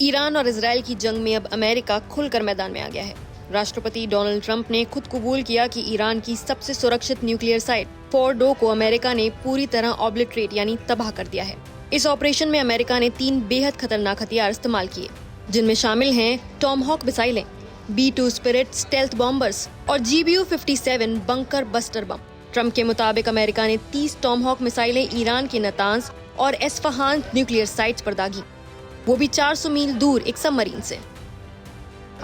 Iran और Israel की जंग में अब अमेरिका खुलकर मैदान में आ गया है। राष्ट्रपति डोनाल्ड ट्रंप ने खुद कबूल किया कि ईरान की सबसे सुरक्षित न्यूक्लियर साइट फोर्डो को अमेरिका ने पूरी तरह ऑब्लिटरेट यानी तबाह कर दिया है। इस ऑपरेशन में अमेरिका ने 3 बेहद खतरनाक हथियार इस्तेमाल किए, जिनमें शामिल हैं टॉमहॉक मिसाइलें, B-2 स्पिरिट स्टेल्थ बॉम्बर्स और GBU-57 bunker buster bomb. Trump के मुताबिक अमेरिका ने 30 टॉमहॉक मिसाइलें ईरान के नतांज और एस्फहान न्यूक्लियर साइट्स पर दागी, वो भी 400 मील दूर एक सबमरीन से।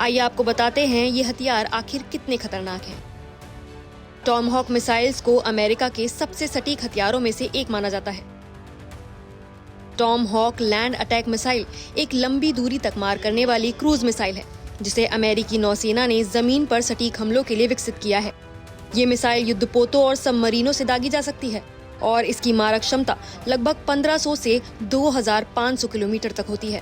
आइए आपको बताते हैं ये हथियार आखिर कितने खतरनाक हैं। टॉमहॉक मिसाइल्स को अमेरिका के सबसे सटीक हथियारों में से एक माना जाता है। टॉमहॉक लैंड अटैक मिसाइल एक लंबी दूरी तक मार करने वाली क्रूज मिसाइल है, जिसे अमेरिकी नौसेना ने जमीन पर सटीक हमलों के लिए विकसित किया है। ये मिसाइल युद्धपोतों और सबमरीनों से दागी जा सकती है और इसकी मारक क्षमता लगभग 1500 से 2500 किलोमीटर तक होती है।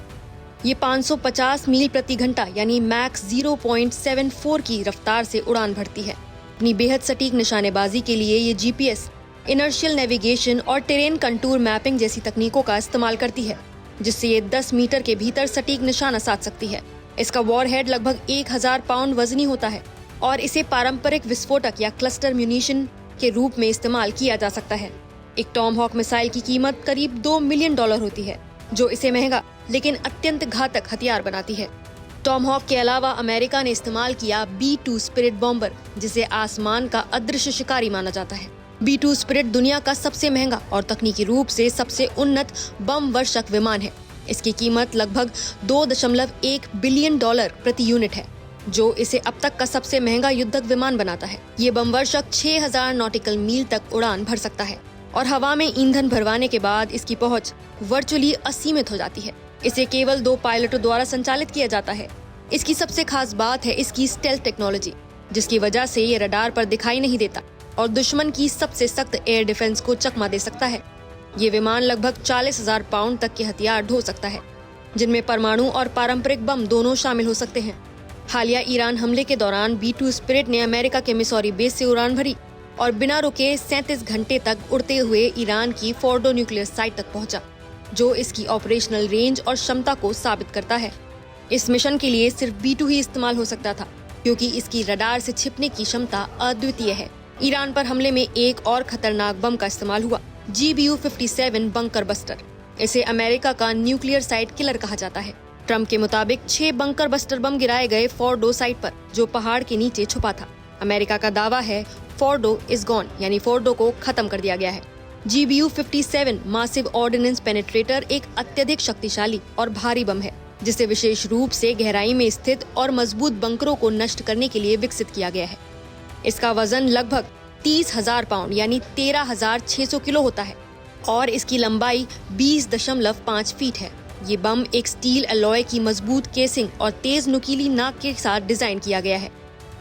ये 550 मील प्रति घंटा यानी मैक्स 0.74 की रफ्तार से उड़ान भरती है। अपनी बेहद सटीक निशानेबाजी के लिए ये GPS, इनर्शियल नेविगेशन और टेरेन कंटूर मैपिंग जैसी तकनीकों का इस्तेमाल करती है, जिससे ये 10 मीटर के भीतर सटीक निशाना साध सकती है। इसका वॉरहेड लगभग 1000 पाउंड वजनी होता है और इसे पारंपरिक विस्फोटक या क्लस्टर म्यूनिशन के रूप में इस्तेमाल किया जा सकता है। एक टॉमहॉक मिसाइल की कीमत करीब $2 मिलियन होती है, जो इसे महंगा लेकिन अत्यंत घातक हथियार बनाती है। टॉमहॉक के अलावा अमेरिका ने इस्तेमाल किया B-2 स्पिरिट बॉम्बर, जिसे आसमान का अदृश्य शिकारी माना जाता है। B-2 स्पिरिट दुनिया का सबसे महंगा और तकनीकी रूप से सबसे उन्नत बम वर्षक विमान है। इसकी कीमत लगभग $2.1 बिलियन प्रति यूनिट है, जो इसे अब तक का सबसे महंगा युद्धक विमान बनाता है। ये बम वर्षक 6000 नॉटिकल मील तक उड़ान भर सकता है और हवा में ईंधन भरवाने के बाद इसकी पहुंच वर्चुअली असीमित हो जाती है। इसे केवल 2 पायलटों द्वारा संचालित किया जाता है। इसकी सबसे खास बात है इसकी स्टेल्थ टेक्नोलॉजी, जिसकी वजह से ये रडार पर दिखाई नहीं देता और दुश्मन की सबसे सख्त एयर डिफेंस को चकमा दे सकता है। ये विमान लगभग 40,000 पाउंड तक के हथियार ढो सकता है, जिनमें परमाणु और पारंपरिक बम दोनों शामिल हो सकते हैं। हालिया ईरान हमले के दौरान B-2 स्पिरिट ने अमेरिका के मिसौरी बेस से उड़ान भरी और बिना रुके 37 घंटे तक उड़ते हुए ईरान की फोर्डो न्यूक्लियर साइट तक पहुंचा, जो इसकी ऑपरेशनल रेंज और क्षमता को साबित करता है। इस मिशन के लिए सिर्फ B-2 ही इस्तेमाल हो सकता था, क्योंकि इसकी रडार से छिपने की क्षमता अद्वितीय है। ईरान पर हमले में एक और खतरनाक बम का इस्तेमाल हुआ, GBU-57 बंकर बस्टर। इसे अमेरिका का न्यूक्लियर साइट किलर कहा जाता है। ट्रंप के मुताबिक 6 बंकर बस्टर बम गिराए गए फोर्डो साइट पर, जो पहाड़ के नीचे छुपा था। अमेरिका का दावा है फोर्डो इज गॉन, यानी फोर्डो को खत्म कर दिया गया है। GBU-57 मासिव ऑर्डिनेंस पेनिट्रेटर एक अत्यधिक शक्तिशाली और भारी बम है, जिसे विशेष रूप से गहराई में स्थित और मजबूत बंकरों को नष्ट करने के लिए विकसित किया गया है। इसका वजन लगभग 30,000 पाउंड यानी 13,600 किलो होता है और इसकी लंबाई 20.5 फीट है। ये बम एक स्टील अलॉय की मजबूत केसिंग और तेज नुकीली नाक के साथ डिजाइन किया गया है,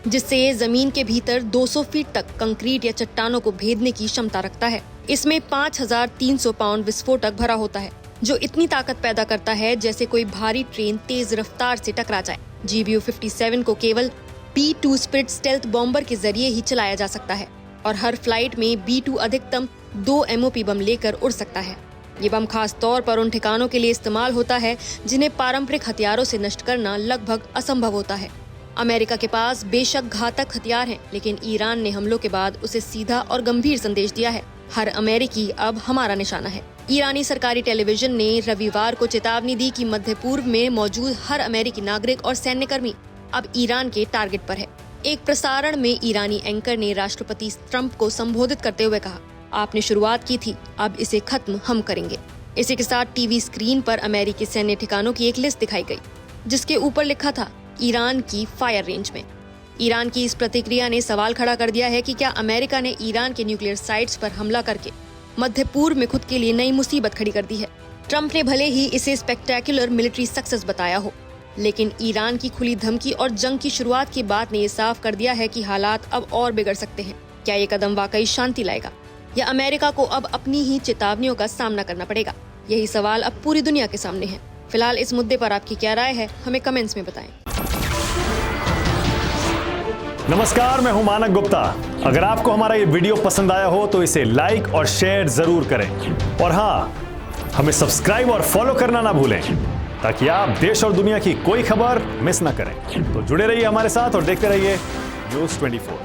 जिससे ये जमीन के भीतर 200 फीट तक कंक्रीट या चट्टानों को भेदने की क्षमता रखता है। इसमें 5300 पाउंड विस्फोटक भरा होता है, जो इतनी ताकत पैदा करता है जैसे कोई भारी ट्रेन तेज रफ्तार से टकरा जाए। GBU-57 को केवल B-2 स्पिरिट स्टेल्थ बॉम्बर के जरिए ही चलाया जा सकता है और हर फ्लाइट में B-2 अधिकतम 2 MOP बम लेकर उड़ सकता है। ये बम खास तौर पर उन ठिकानों के लिए इस्तेमाल होता है जिन्हें पारंपरिक हथियारों से नष्ट करना लगभग असंभव होता है। अमेरिका के पास बेशक घातक हथियार हैं, लेकिन ईरान ने हमलों के बाद उसे सीधा और गंभीर संदेश दिया है, हर अमेरिकी अब हमारा निशाना है। ईरानी सरकारी टेलीविजन ने रविवार को चेतावनी दी कि मध्य पूर्व में मौजूद हर अमेरिकी नागरिक और सैन्यकर्मी अब ईरान के टारगेट पर है। एक प्रसारण में ईरानी एंकर ने राष्ट्रपति ट्रंप को संबोधित करते हुए कहा, आपने शुरुआत की थी, अब इसे खत्म हम करेंगे। इसी के साथ टीवी स्क्रीन पर अमेरिकी सैन्य ठिकानों की एक लिस्ट दिखाई गई, जिसके ऊपर लिखा था ईरान की फायर रेंज में। ईरान की इस प्रतिक्रिया ने सवाल खड़ा कर दिया है कि क्या अमेरिका ने ईरान के न्यूक्लियर साइट्स पर हमला करके मध्य पूर्व में खुद के लिए नई मुसीबत खड़ी कर दी है। ट्रंप ने भले ही इसे स्पेक्टेकुलर मिलिट्री सक्सेस बताया हो, लेकिन ईरान की खुली धमकी और जंग की शुरुआत की बात ने ये साफ कर दिया है कि हालात अब और बिगड़ सकते हैं। क्या ये कदम वाकई शांति लाएगा या अमेरिका को अब अपनी ही चेतावनियों का सामना करना पड़ेगा? यही सवाल अब पूरी दुनिया के सामने है। फिलहाल इस मुद्दे पर आपकी क्या राय है, हमें कमेंट्स में बताएं। नमस्कार, मैं हूं मानक गुप्ता। अगर आपको हमारा ये वीडियो पसंद आया हो तो इसे लाइक और शेयर जरूर करें और हाँ, हमें सब्सक्राइब और फॉलो करना ना भूलें। ताकि आप देश और दुनिया की कोई खबर मिस ना करें। तो जुड़े रहिए हमारे साथ और देखते रहिए न्यूज़ 24।